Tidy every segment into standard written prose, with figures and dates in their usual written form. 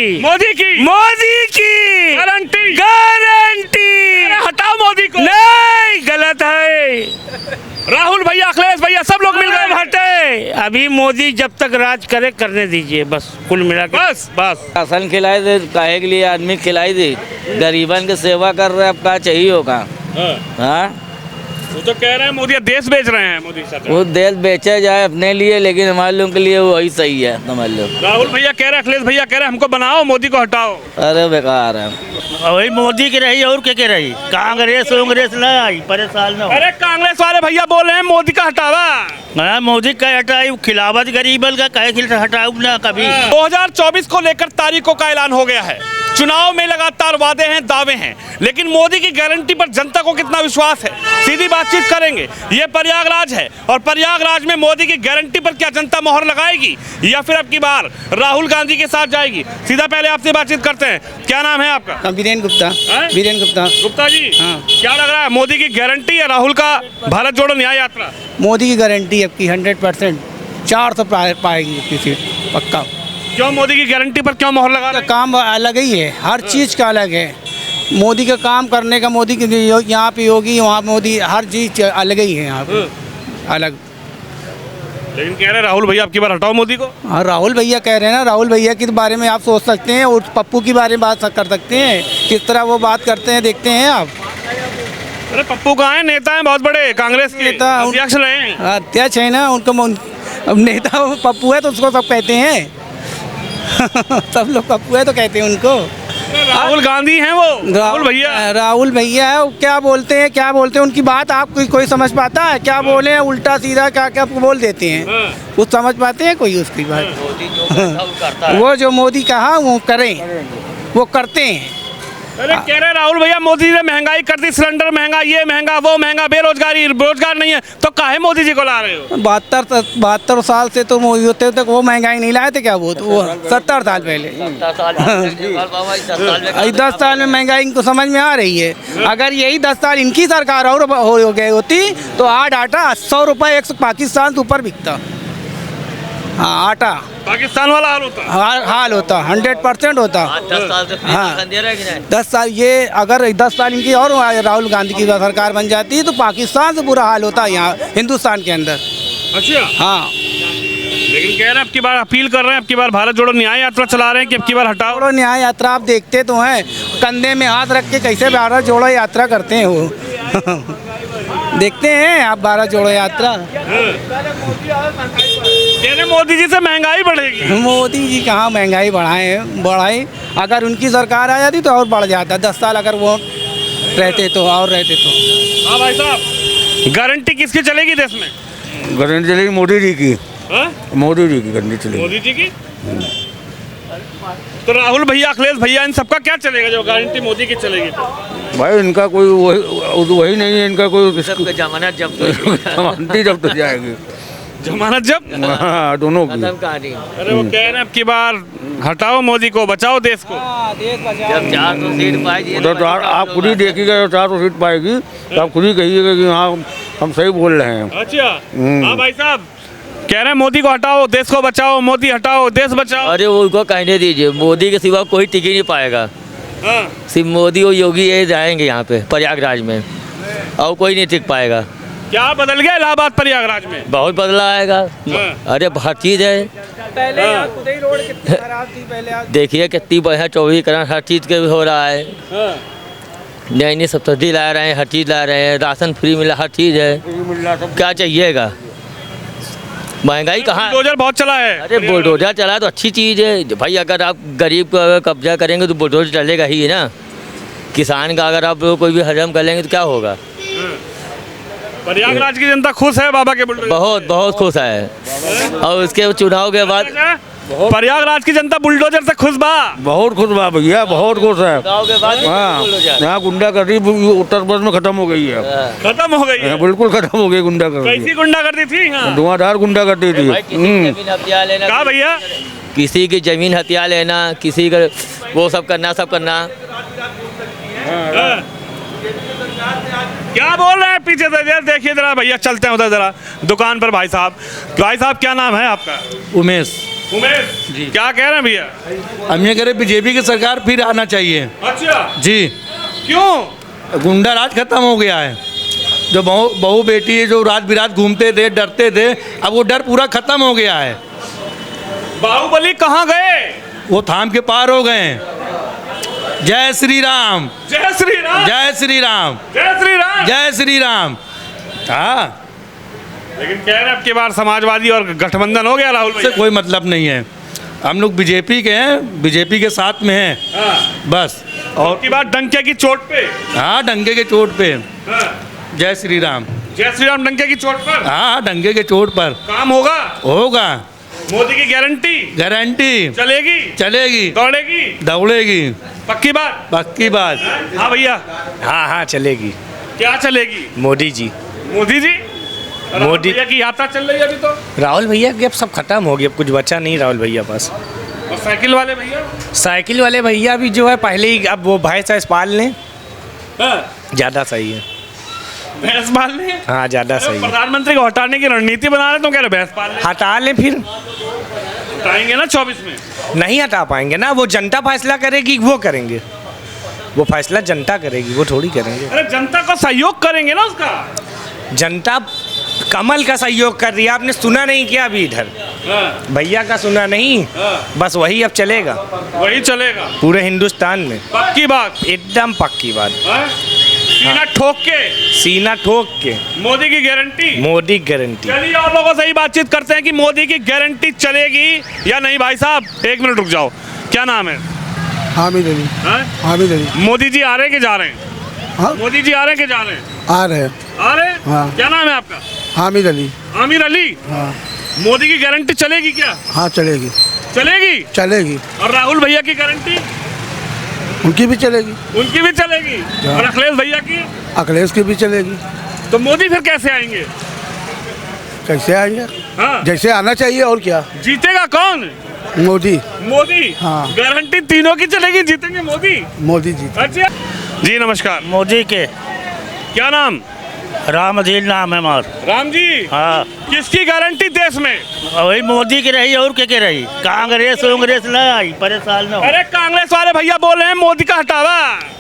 मोदी की गारंटी हटाओ मोदी को। नहीं, गलत है। राहुल भैया, अखिलेश भैया, सब लोग मिल गए। हटे, अभी मोदी जब तक राज करे करने दीजिए, बस कुल मिला के बस राशन खिलाई दे, काहे के लिए आदमी खिलाई दे, गरीबन की सेवा कर रहे, अब क्या चाहिए होगा। हाँ, वो तो कह रहे हैं मोदी देश बेच रहे हैं मोदी सरकार। वो देश बेचे जाए अपने लिए, लेकिन हमारे लोगों के लिए वही सही है, समझ लो। राहुल भैया कह रहे हैं, अखिलेश भैया कह रहे हैं हमको बनाओ, मोदी को हटाओ। अरे बेकार है। वही मोदी की रही और क्या रही, कांग्रेस न आई, परेशान न हो। अरे कांग्रेस वाले भैया बोल रहे हैं मोदी का हटावा। हाँ, मोदी का हटाई, खिलावत गरीबन का कहे हटाऊ ना कभी। 2024 को लेकर तारीखों का ऐलान हो गया है। चुनाव में लगातार वादे हैं, दावे हैं, लेकिन मोदी की गारंटी पर जनता को कितना विश्वास है, सीधी बातचीत करेंगे। ये प्रयागराज है और प्रयागराज में मोदी की गारंटी पर क्या जनता मोहर लगाएगी या फिर अब की बार राहुल गांधी के साथ जाएगी? सीधा पहले आपसे बातचीत करते हैं। क्या नाम है आपका? वीरेन गुप्ता। वीरेन गुप्ता। गुप्ता जी, हाँ। क्या लग रहा है, मोदी की गारंटी या राहुल का भारत जोड़ो न्याय यात्रा? मोदी की गारंटी आपकी 100%, 400 पाएगी आपकी सीट पक्का। क्यों मोदी की गारंटी पर क्यों मोहर लगा रहे हैं? काम अलग ही है, हर चीज़ का अलग है। मोदी का काम करने का, मोदी की यहाँ पे योगी, वहाँ मोदी, हर चीज़ अलग ही है यहाँ पे, अलग। लेकिन कह रहे हैं राहुल भैया अब की बार हटाओ मोदी को। हाँ, राहुल भैया कह रहे हैं ना, राहुल भैया के बारे में आप सोच सकते हैं और पप्पू के बारे में बात कर सकते हैं, किस तरह वो बात करते हैं, देखते हैं आप। अरे पप्पू कहाँ है? नेता हैं बहुत बड़े, कांग्रेस के नेता, अध्यक्ष रहे हैं। अध्यक्ष है ना उनको, अब नेता पप्पू है तो उसको सब कहते हैं सब लोग पप्पू है तो कहते हैं उनको। राहुल गांधी हैं वो, राहुल भैया। राहुल भैया है, क्या बोलते हैं उनकी बात आप कोई समझ पाता है? क्या बोले, उल्टा सीधा क्या क्या बोल देते हैं, कुछ समझ पाते हैं कोई उसकी बात? वो जो मोदी कहा वो करें, वो करते हैं। अरे कह रहे राहुल भैया मोदी ने महंगाई कर दी, सिलेंडर महंगा, ये महंगा, वो महंगा, बेरोजगारी, रोजगार नहीं है, तो काहे मोदी जी को ला रहे हो? 72 साल से तो मोदी होते तक वो महंगाई नहीं लाए थे क्या? वो 70 साल पहले। 10 साल में महंगाई इनको समझ में आ रही है। अगर यही 10 साल इनकी सरकार और हो गई होती तो आज आटा 100 रुपये 100 पाकिस्तान से ऊपर बिकता। हाँ, आटा पाकिस्तान वाला हाल होता 100% होता। हाँ, 10 साल, ये अगर 10 साल इनकी और राहुल गांधी की सरकार बन जाती तो पाकिस्तान से बुरा हाल होता यहाँ हिंदुस्तान के अंदर। अच्छा, हाँ। लेकिन कह रहे हैं अब की बार अपील कर रहे हैं, अब की बार भारत जोड़ो न्याय यात्रा चला रहे हैं कि अब की बार हटाओ। जोड़ो न्याय यात्रा आप देखते तो हैं, कंधे में हाथ रख के कैसे भारत जोड़ो यात्रा करते हैं वो देखते हैं आप, भारत जोड़ो यात्रा। मोदी जी से महंगाई बढ़ेगी। मोदी जी कहाँ महंगाई बढ़ाए, अगर उनकी सरकार आ जाती तो और बढ़ जाता। 10 साल अगर वो रहते तो और रहते तो। हाँ भाई साहब, गारंटी किसकी चलेगी देश में? गारंटी चलेगी मोदी जी की। मोदी जी की गारंटी चलेगी। मोदी जी की। तो राहुल भैया, अखिलेश भैया, इन सबका क्या चलेगा जो गारंटी मोदी की चलेगी? भाई इनका कोई वही नहीं है, इनका कोई जमानत जब जब तो जाएगी, जमानत जब। हाँ, दोनों की। अरे वो कह रहे हैं अब की बार हटाओ मोदी को, बचाओ देश को। जब 400 सीट पाएगी तो आप खुद ही देखिएगा, 400 सीट पाएगी तो आप खुद ही कहिएगा कि हाँ हम सही बोल रहे हैं। अच्छा, हाँ भाई साहब, कह रहे हैं मोदी को हटाओ, देश को बचाओ, मोदी हटाओ, देश बचाओ। अरे वो उनको कहने दीजिए, मोदी के सिवा कोई टिक ही नहीं पाएगा। सिर्फ मोदी और योगी ये जाएंगे यहाँ पे प्रयागराज में, और कोई नहीं टिक पाएगा। क्या बदल गया इलाहाबाद प्रयागराज में? बहुत बदला आएगा। अरे हर चीज़ है, पहले रोड कितनी खराब थी पहले, देखिए कितनी बढ़िया 24 हर चीज़ के हो रहा है। नई नई सब्सिडी ला रहे हैं, हर चीज़ ला रहे हैं, राशन फ्री मिला, हर चीज़ है, क्या चाहिएगा? महंगाई कहाँ? बुलडोजर बहुत चला है। अरे बुलडोजर चला तो अच्छी चीज़ है भाई, अगर आप गरीब को अगर कब्जा करेंगे तो बुलडोजर चलेगा ही ना। किसान का अगर आप कोई भी हजम कर लेंगे तो क्या होगा? प्रयागराज की जनता खुश है बाबा के बुलडोजर? बहुत खुश है। और उसके चुनाव के बाद प्रयागराज की जनता बुलडोजर से खुश बा? बहुत खुश बा भैया, बहुत खुश है। चुनाव के बाद हाँ, यहाँ गुंडागर्दी उत्तर प्रदेश में खत्म हो गई है। खत्म हो गई है? बिल्कुल खत्म हो गई गुंडागर्दी। कैसी गुंडागर्दी थी? धुआंधार गुंडागर्दी थी। क्या भैया? किसी की जमीन हथिया लेना, किसी का वो सब करना क्या बोल रहे हैं पीछे से? देखिए जरा भैया, चलते हैं उधर जरा दुकान पर। भाई साहब क्या नाम है आपका? उमेश। उमेश जी। क्या कह रहे हैं भैया? हम ये कह रहे बीजेपी की सरकार फिर आना चाहिए। अच्छा, जी, क्यों? गुंडा राज खत्म हो गया है। जो बहू बेटी जो रात बिरात घूमते थे, डरते थे, अब वो डर पूरा खत्म हो गया है। बाहुबली कहाँ गए? वो थाम के पार हो गए हैं। जय श्री राम, जय श्री राम, जय श्री राम, जय श्री राम। जय श्री राम। हाँ, लेकिन कह रहे हैं अब की बार समाजवादी और गठबंधन हो गया राहुल से भैया। कोई मतलब नहीं है। हम लोग बीजेपी के हैं, बीजेपी के साथ में हैं हाँ। बस। और की बार डंके की चोट पे। हाँ, डंके के चोट पे। हाँ। जय श्री राम। जय श्री राम डंके की चोट पर। हाँ, डंके के चोट पर काम होगा। होगा। मोदी की गारंटी गारंटी चलेगी, चलेगी, दौड़ेगी, दौड़ेगी, पक्की बात। पक्की बात। हाँ भैया, हाँ हाँ चलेगी। क्या चलेगी? मोदी जी। मोदी जी। राहुल मोदी- भैया की यात्रा चल रही है अभी तो। राहुल भैया की अब सब खत्म हो गया, अब कुछ बचा नहीं राहुल भैया पास। और साइकिल वाले भैया? साइकिल वाले भैया भी जो है पहले ही अब वो भैंस पाल लें, हाँ, ज़्यादा सही है। भैंस पाल ले। हाँ ज़्यादा सही है। प्रधानमंत्री को हटाने की रणनीति बना रहे तो कह रहे भैंस पाल ले। हटा लें फिर। हटाएंगे ना 24 में। नहीं हटा पाएंगे ना, वो जनता फैसला करेगी, वो करेंगे। वो फैसला जनता करेगी, वो थोड़ी करेंगे। अरे जनता को सहयोग करेंगे ना उसका। जनता कमल का सहयोग कर रही है, आपने सुना नहीं क्या अभी इधर? हाँ, भैया का सुना नहीं, हाँ। बस वही अब चलेगा वही चलेगा। पूरे हिंदुस्तान में। पक्की बात। एकदम पक्की बात। हाँ? सीना ठोक के सीना ठोक के मोदी की गारंटी। मोदी गारंटी। चलिए और लोगों से ही बातचीत करते हैं कि मोदी की गारंटी चलेगी या नहीं। भाई साहब 1 मिनट रुक जाओ, क्या नाम है? हामिद अली। हाँ? हामिद अली। मोदी जी आ रहे हैं कि जा रहे हैं? हाँ? मोदी जी आ रहे हैं कि जा रहे हैं? आ रहे हैं। आ रहे हैं? हाँ। क्या नाम है आपका? हामिद अली। आमिर अली। हाँ मोदी की गारंटी चलेगी क्या? हाँ चलेगी, चलेगी। चलेगी। और राहुल भैया की गारंटी? उनकी भी चलेगी, उनकी भी चलेगी। और अखिलेश भैया की? अखिलेश की भी चलेगी। तो मोदी फिर कैसे आएंगे? कैसे आएंगे? हाँ? जैसे आना चाहिए, और क्या। जीतेगा कौन? मोदी। मोदी। हाँ। गारंटी तीनों की चलेगी, जीतेंगे मोदी। मोदी जी। अच्छा जी, नमस्कार। मोदी के क्या नाम? रामधीर नाम है हमारा। राम जी। हाँ, किसकी गारंटी देश में? वही मोदी की रही और के रही। कांग्रेस उंग्रेस न आई, परेशान न हो। अरे कांग्रेस वाले भैया बोल रहे हैं मोदी का हटावा।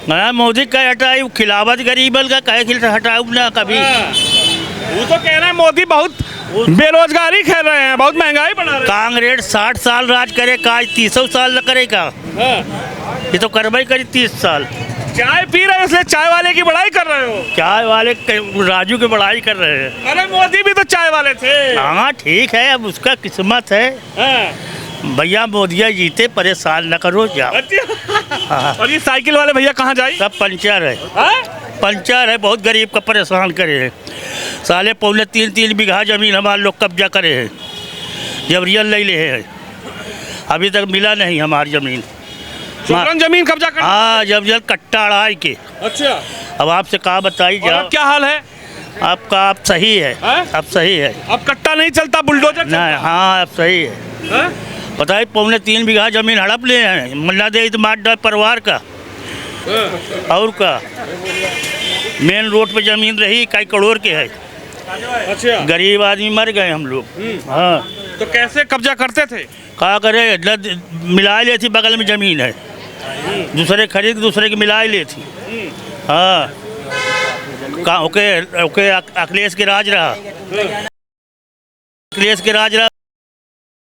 हाँ, मोदी का हटाई, खिलावत गरीबन का कहे खिल हटाऊ ना कभी। वो तो कह रहे हैं मोदी बहुत बेरोजगारी खेल रहे हैं, बहुत महंगाई बढ़ा रहे कांग्रेस 60 साल राज करे, काज 30 साल न करेगा। हैं। ये तो करवाई करी 30 साल। चाय पी रहे हो इसलिए चाय वाले की बड़ाई कर रहे हो? चाय वाले राजू की बड़ाई कर रहे हैं। अरे मोदी भी तो चाय वाले थे। हाँ ठीक है, अब उसका किस्मत है। हाँ। भैया मोदिया जीते, परेशान न करो जाओ। अच्छा। और ये साइकिल वाले भैया कहाँ जाए? सब पंचर है, हाँ? पंचर है, बहुत गरीब का परेशान करे है। साले पौने 3-3 बीघा जमीन हमारे लोग कब्जा करे हैं, जबरियन ले ले है। अभी तक मिला नहीं हमारी जमीन। शुक्रन जमीन कब्जा कर। हाँ, जब जल कट्टा अड़ाई के। अच्छा। अब आपसे कहा बताई और अब जाओ। क्या हाल है? आपका आप सही है, हैं? अब सही है। अब कट्टा नहीं चलता, बुलडोजर ना, हाँ अब सही है। हाँ? बताइए, पौने 3 बीघा जमीन हड़प ले हैं, मुन्ना दे इतमाद परिवार का और का। मेन रोड पे जमीन रही, कई करोड़ के है। अच्छा। गरीब आदमी मर गए हम लोग। हाँ, तो कैसे कब्जा करते थे? क्या करे, मिला ले थी, बगल में जमीन है, दूसरे खरीद दूसरे की मिला ले थी। हाँ, कहाँ ओके ओके, अखिलेश के राज रहा, अखिलेश के राज रहा।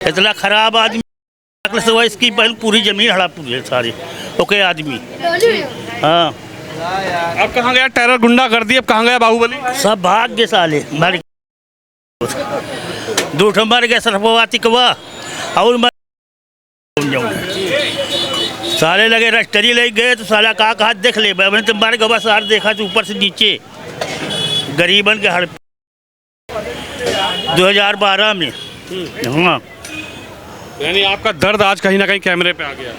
इतना खराब आदमी, अखिलेश हुआ, इसकी पहले पूरी जमीन हड़प है सारी। ओके आदमी। हाँ, अब कहाँ गया टेरर गुंडा कर दी? अब कहाँ गया बाहुबली? सब भाग गए साले, मर दो ठो मर गए, सरफवाती कवा और मर साले लगे रजिस्ट्री ले गए तो साला कहा देख ले, मैंने तो मर गवा सार देखा तो ऊपर से नीचे गरीबन के हड़ 2012 में। हाँ, यानी आपका दर्द आज कहीं ना कहीं कैमरे पे आ गया।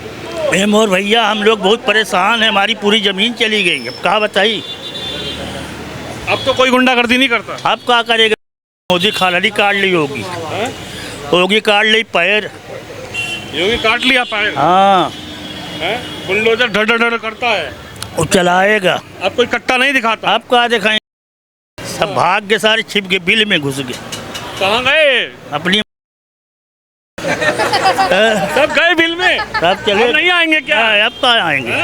हेम और भैया हम लोग बहुत परेशान हैं, हमारी पूरी ज़मीन चली गई। अब कहा बताइए, अब तो कोई गुंडागर्दी नहीं करता। अब क्या करेगा? मोदी खाली काट ली होगी, होगी काट ली पैर। योगी काट लिया पैर। हाँ, बुलडोजर ढड़ ढड़ ढड़ करता है। वो चलाएगा। अब कोई कट्टा नहीं दिखाता। अब कहा दिखाएं, सब भाग के सारे छिप के बिल में घुस गए कहाँ गए? अपनी सब गए बिल में, सब चले अब नहीं आएंगे क्या? अब तो आएंगे,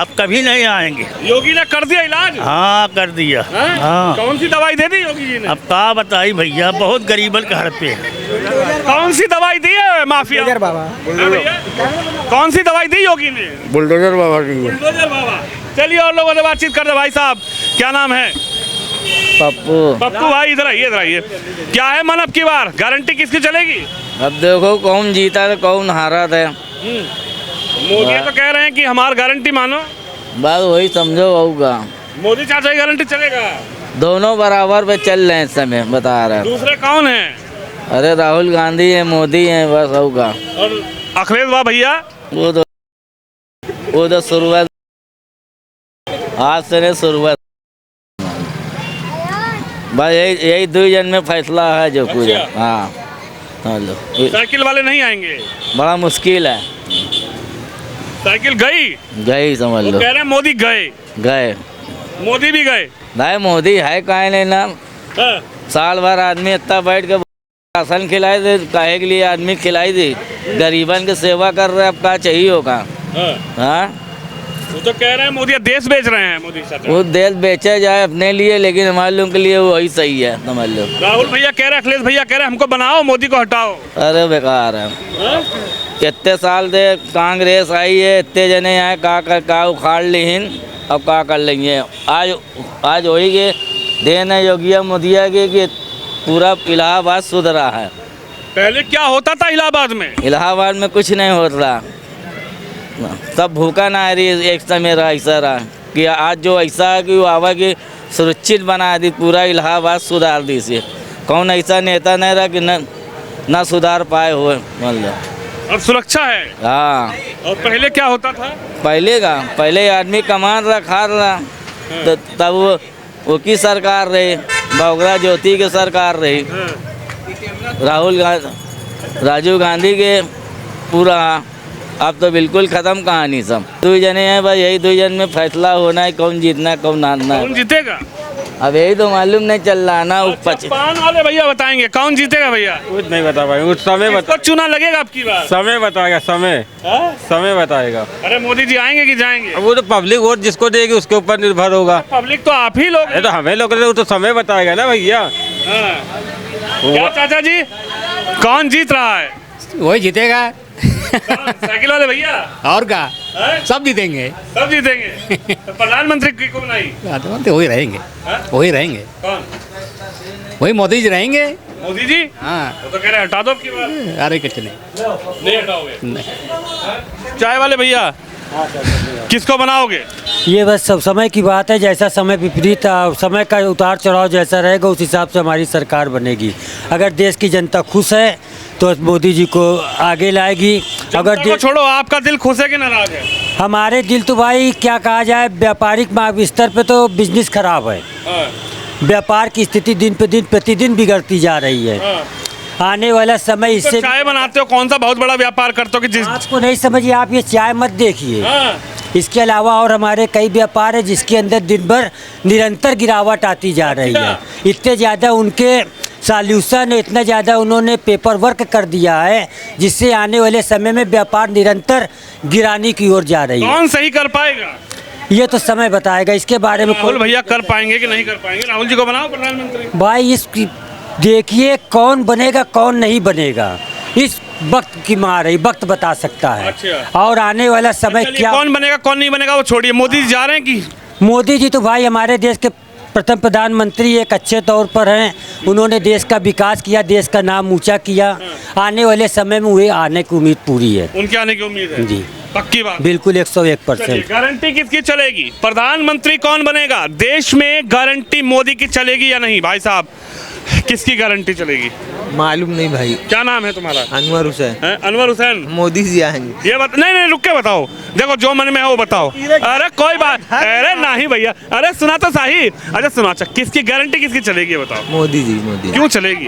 अब कभी नहीं आएंगे। योगी ने कर दिया इलाज? हाँ कर दिया। हाँ? हाँ कौन सी दवाई दे दी योगी जी ने? अब क्या बताई भैया, बहुत गरीबन के घर पे है। कौन सी दवाई दी है माफिया बाबा? कौन सी दवाई दी योगी ने? बुलडोजर बाबा की है। बुलडोजर बाबा। चलिए और लोगों से बातचीत करते। भाई साहब क्या नाम है? पप्पू। पप्पू भाई इधर आइए, इधर आइए। क्या है मन अब की बार, गारंटी किसकी चलेगी? अब देखो कौन जीता है कौन हारा था। मोदी तो कह रहे हैं कि हमारी गारंटी मानो। बस वही समझो होगा। मोदी चाचा की गारंटी चलेगा? दोनों बराबर पे चल रहे हैं इस समय, बता रहे हैं। दूसरे कौन है? अरे राहुल गांधी है, मोदी है, बस होगा। और अखिलेश बाबा भैया? वो तो शुरुआत आज से नहीं, शुरुआत बस यही 2 जन में फैसला है जो कुछ। अच्छा। हाँ हेलो, साइकिल वाले नहीं आएंगे? बड़ा मुश्किल है। साइकिल गई? गई समझ वो लो। कह रहे हैं मोदी गए। गए मोदी भी गए? भाई मोदी है काहे नहीं ना। हाँ। साल भर आदमी इतना बैठ के राशन खिलाई दे, काहे के लिए आदमी खिलाई दे, गरीबन की सेवा कर रहे, अब क्या चाहिए होगा। हाँ। हाँ वो तो कह रहे हैं मोदी देश बेच रहे हैं मोदी चाचा। वो देश बेचा जाए अपने लिए, लेकिन हमारे लोगों के लिए वही सही है समझ लो। राहुल भैया कह रहे हैं, अखिलेश भैया कह रहे हैं हमको बनाओ, मोदी को हटाओ। अरे बेकार है। हाँ? कितने साल से कांग्रेस आई है, इतने जने आए का उखाड़ लीन, अब क्या कर लेंगे। आज वही के देन है योगिया मोदिया के कि पूरा इलाहाबाद सुधरा है। पहले क्या होता था इलाहाबाद में? इलाहाबाद में कुछ नहीं होता, सब भूखा ना रही। एक समय रहा ऐसा रहा कि आज जो ऐसा है कि वो आवा की सुरक्षित बना दी, पूरा इलाहाबाद सुधार दी से। कौन ऐसा नेता नहीं रहा कि न सुधार पाए हुए मतलब। और सुरक्षा है। हाँ और पहले क्या होता था? पहले आदमी कमान रहा खा रहा, तो तब वो की सरकार रही, बगरा ज्योति की सरकार रही, राजीव गांधी के पूरा। अब तो बिल्कुल खत्म कहानी सब। 2 जने हैं भाई, यही 2 जन में फैसला होना है कौन जीतना कौन हारना है। कौन जीतेगा? अब यही तो मालूम नहीं चल रहा ना। पान वाले भैया बताएंगे कौन जीतेगा भैया? कुछ नहीं बता पाएंगे, कुछ समय किसको चुना लगेगा अब की बार? समय बताएगा, समय हाँ? समय बताएगा। अरे मोदी जी आएंगे कि जाएंगे? अब वो तो पब्लिक वोट जिसको देगी उसके ऊपर निर्भर होगा। पब्लिक तो आप ही लोग हैं। ये तो हमें लोग वो तो समय बताएगा ना भैया। हाँ। क्या चाचा जी कौन जीत रहा है? वही जीतेगा। साइकिल वाले भैया? और क्या, हैं? सब जीतेंगे। सब जीतेंगे। तो प्रधानमंत्री को बनाई? वही रहेंगे, वही रहेंगे, कौन? वही मोदी जी रहेंगे। मोदी जी? हाँ। वो तो कह रहे हटा दो अब की बार। अरे कुछ नहीं, नहीं हटाओगे? चाय वाले भैया किसको बनाओगे? ये बस सब समय की बात है। जैसा समय विपरीत, समय का उतार चढ़ाव जैसा रहेगा उस हिसाब से हमारी सरकार बनेगी। अगर देश की जनता खुश है तो मोदी जी को आगे लाएगी। अगर को छोड़ो, आपका दिल खुश है कि नाराज है? हमारे दिल तो भाई क्या कहा जाए, व्यापारिक स्तर पे तो बिजनेस खराब है। व्यापार की स्थिति दिन पे दिन प्रतिदिन बिगड़ती जा रही है। आने वाला समय तो इससे चाय बनाते हो, कौन सा बहुत बड़ा व्यापार करते हो कि जिस आपको नहीं समझिए, आप ये चाय मत देखिए। इसके अलावा और हमारे कई व्यापार है जिसके अंदर दिन भर निरंतर गिरावट आती जा रही है। इतने ज़्यादा उनके सॉल्यूशन, इतना ज़्यादा उन्होंने पेपर वर्क कर दिया है जिससे आने वाले समय में व्यापार निरंतर गिराने की ओर जा रही है। कौन सही कर पाएगा? ये तो समय बताएगा, इसके बारे में राहुल भैया कर पाएंगे कि नहीं कर पाएंगे? राहुल जी को बनाओ प्रधानमंत्री। भाई इस देखिए कौन बनेगा कौन नहीं बनेगा, इस वक्त की मार है, वक्त बता सकता है। अच्छा। और आने वाला समय क्या कौन बनेगा कौन नहीं बनेगा वो छोड़िए, मोदी जी जा रहे हैं कि? मोदी जी तो भाई हमारे देश के प्रथम प्रधानमंत्री एक अच्छे तौर पर हैं। उन्होंने देश का विकास किया, देश का नाम ऊंचा किया। आने वाले समय में वे आने की उम्मीद पूरी है। उनके आने की उम्मीद है जी, पक्की बात? बिल्कुल 101%। गारंटी किसकी चलेगी? प्रधानमंत्री कौन बनेगा देश में? गारंटी मोदी की चलेगी या नहीं? भाई साहब किसकी गारंटी चलेगी? मालूम नहीं भाई। क्या नाम है तुम्हारा? अनवर हुसैन। अनवर हुसैन। मोदी जी आएंगे। ये नहीं रुक के बताओ, देखो जो मन में है वो बताओ। अरे कोई बात, अरे नहीं भैया, अरे सुना तो सही। अच्छा सुना, अच्छा किसकी गारंटी किसकी चलेगी ये बताओ? मोदी जी, मोदी। क्यों चलेगी?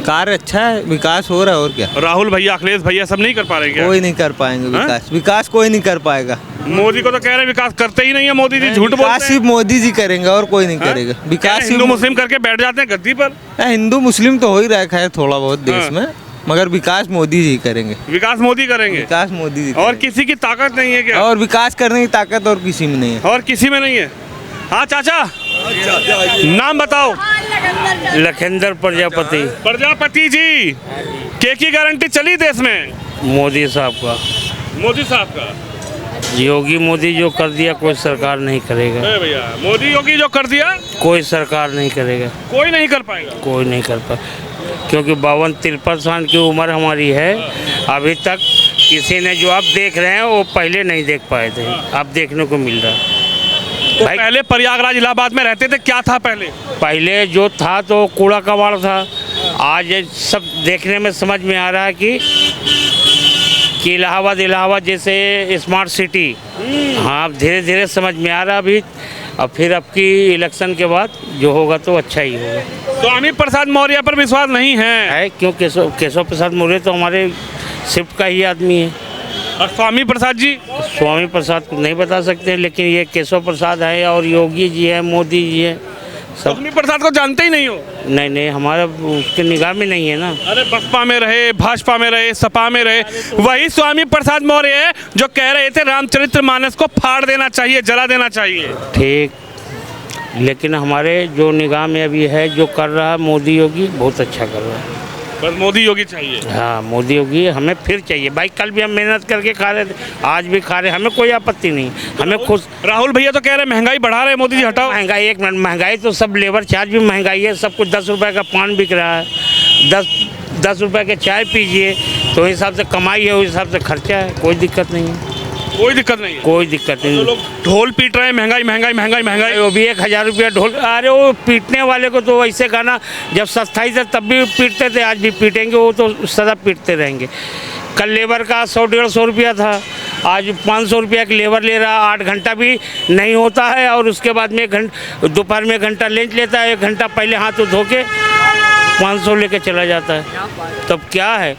कार्य अच्छा है, विकास हो रहा है, और क्या। राहुल भैया अखिलेश भैया सब नहीं कर पा रहे क्या? कोई नहीं कर पाएंगे विकास, विकास कोई नहीं कर पाएगा। मोदी को तो कह रहे हैं विकास करते ही नहीं है मोदी जी, झूठ बोलते हैं। सिर्फ मोदी जी करेंगे और कोई नहीं करेगा विकास। हिंदू मुस्लिम करके बैठ जाते हैं गद्दी पर। हिंदू मुस्लिम तो हो ही रहा है खैर थोड़ा बहुत देश में। मगर विकास मोदी जी करेंगे। विकास मोदी करेंगे। विकास मोदी जी और करेंगे। किसी की ताकत नहीं है क्या? और विकास करने की ताकत और किसी में नहीं है। और किसी में नहीं है। हाँ चाचा, नाम बताओ। लखेंद्र प्रजापति। प्रजापति जी, की गारंटी चली देश में? मोदी साहब का। मोदी साहब का। योगी मोदी जो कर दिया कोई सरकार नहीं करेगा। भैया मोदी योगी जो कर दिया कोई सरकार नहीं करेगा। कोई नहीं कर पाएगा। कोई नहीं कर पाए, क्योंकि 52-53 साल की उम्र हमारी है। अभी तक किसी ने जो आप देख रहे हैं वो पहले नहीं देख पाए थे, अब देखने को मिल रहा है। तो पहले प्रयागराज इलाहाबाद में रहते थे, क्या था पहले? पहले जो था तो कूड़ा कबाड़ था। आज सब देखने में समझ में आ रहा है कि इलाहाबाद जैसे स्मार्ट सिटी। हाँ, अब धीरे धीरे समझ में आ रहा अभी। अब फिर अब की इलेक्शन के बाद जो होगा तो अच्छा ही होगा। स्वामी प्रसाद मौर्य पर विश्वास नहीं है? क्यों? केशव प्रसाद मौर्य तो हमारे शिफ्ट का ही आदमी है। और स्वामी प्रसाद जी? स्वामी प्रसाद को नहीं बता सकते, लेकिन ये केशव प्रसाद है और योगी जी है, मोदी जी है। स्वामी प्रसाद को जानते ही नहीं हो? नहीं, हमारा उसके निगाह में नहीं है ना। अरे बसपा में रहे, भाजपा में रहे, सपा में रहे, वही स्वामी प्रसाद मौर्य है जो कह रहे थे रामचरितमानस को फाड़ देना चाहिए, जला देना चाहिए। ठीक, लेकिन हमारे जो निगाह में अभी है, जो कर रहा है मोदी योगी, बहुत अच्छा कर रहा है। बस मोदी योगी चाहिए। हाँ, मोदी योगी हमें फिर चाहिए भाई। कल भी हम मेहनत करके खा रहे थे, आज भी खा रहे, हमें कोई आपत्ति नहीं, हमें खुश। राहुल भैया तो कह रहे महंगाई बढ़ा रहे, मोदी जी हटाओ महंगाई। एक मिनट, महंगाई तो सब लेबर चार्ज भी महंगाई है, सब कुछ। 10 रुपये का पान बिक रहा है, 10 रुपये के चाय पीजिए, तो हिसाब से कमाई है, उस हिसाब से खर्चा है। कोई दिक्कत नहीं है। कोई दिक्कत नहीं है। कोई दिक्कत नहीं। तो लोग ढोल पीट रहे हैं, महंगाई महंगाई महंगाई महंगाई। वो भी 1000 रुपया ढोल। अरे वो पीटने वाले को तो ऐसे गाना जब सस्ताई से तब भी पीटते थे, आज भी पीटेंगे, वो तो सदा पीटते रहेंगे। कल लेबर का 100-150 रुपया था, आज 500 रुपया की लेबर ले रहा। 8 घंटा भी नहीं होता है और उसके बाद में दोपहर में 1 घंटा लंच लेता है, 1 घंटा पहले हाथ धो के 500 लेके चला जाता है। तब क्या है?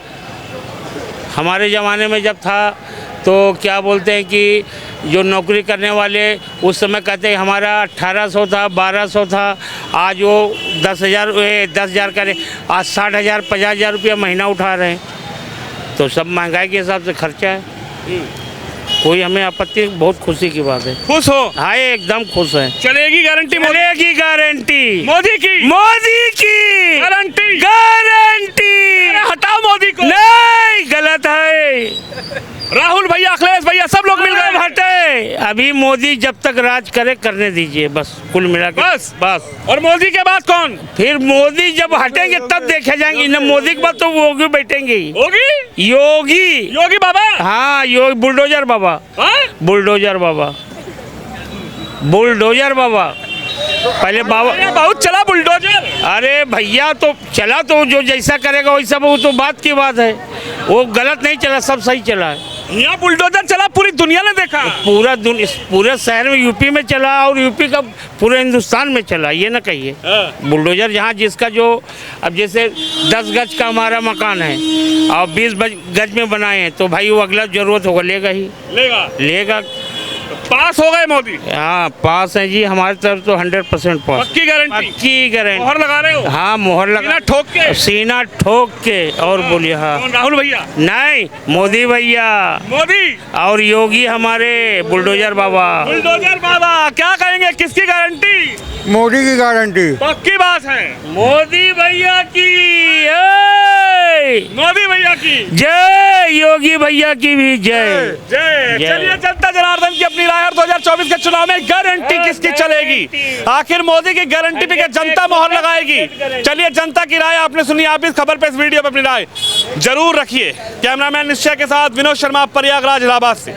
हमारे ज़माने में जब था तो क्या बोलते हैं कि जो नौकरी करने वाले उस समय कहते हैं हमारा 1800 था, 1200 था, आज वो 10,000 करे, आज 60,000 50,000 रुपया महीना उठा रहे हैं। तो सब महंगाई के हिसाब से खर्चा है। कोई हमें आपत्ति, बहुत खुशी की बात है। खुश हो? हाँ, एकदम खुश है। चलेगी गारंटी? चलेगी गारंटी मोदी की? मोदी की गारंटी? गारंटी। हटाओ मोदी को। नहीं, गलत है। राहुल भैया, अखिलेश भैया, सब लोग मिल गए। हटे, अभी मोदी जब तक राज करे करने दीजिए, बस कुल मिला के बस। और मोदी के बाद कौन? फिर मोदी जब हटेंगे तब देखे जाएंगे। न मोदी के बाद तो योगी बैठेंगे ही। योगी बाबा? हाँ, योगी बुलडोजर बाबा। बुलडोजर बाबा पहले बाबा बहुत चला बुलडोजर। अरे भैया, तो चला तो जो जैसा करेगा वैसा, वो तो बात की बात है। वो गलत नहीं चला, सब सही चला है। यहाँ बुलडोजर चला, पूरी दुनिया ने देखा। पूरे शहर में, यूपी में चला और यूपी का पूरे हिंदुस्तान में चला, ये ना कहिए। बुलडोजर जहाँ जिसका जो, अब जैसे 10 गज का हमारा मकान है और 20 गज में बनाए हैं, तो भाई वो अगला जरूरत होगा लेगा ही। लेगा। पास हो गए मोदी? हाँ, पास है जी, हमारी तरफ तो 100% पास। पक्की गारंटी? पक्की गारंटी। मोहर लगा रहे हो? हाँ, मोहर लगा। सीना ठोक के? सीना ठोक के। और बोलिए। हाँ, राहुल भैया? नहीं, मोदी भैया। मोदी और योगी हमारे बुलडोजर बाबा। बुलडोजर बाबा, क्या कहेंगे, किसकी गारंटी? मोदी की गारंटी। पक्की बात है। मोदी भैया की मोदी भैया की जय, योगी भैया की भी जय। जय। चलिए, जनता जनार्दन की अपनी राय। और 2024 के चुनाव में गारंटी किसकी चलेगी? आखिर मोदी की गारंटी पे क्या जनता मोहर लगाएगी? चलिए, जनता की राय आपने सुनी। आप इस खबर पे, इस वीडियो पे अपनी राय जरूर रखिए। कैमरामैन निश्चय के साथ विनोद शर्मा, प्रयागराज इलाहाबाद से।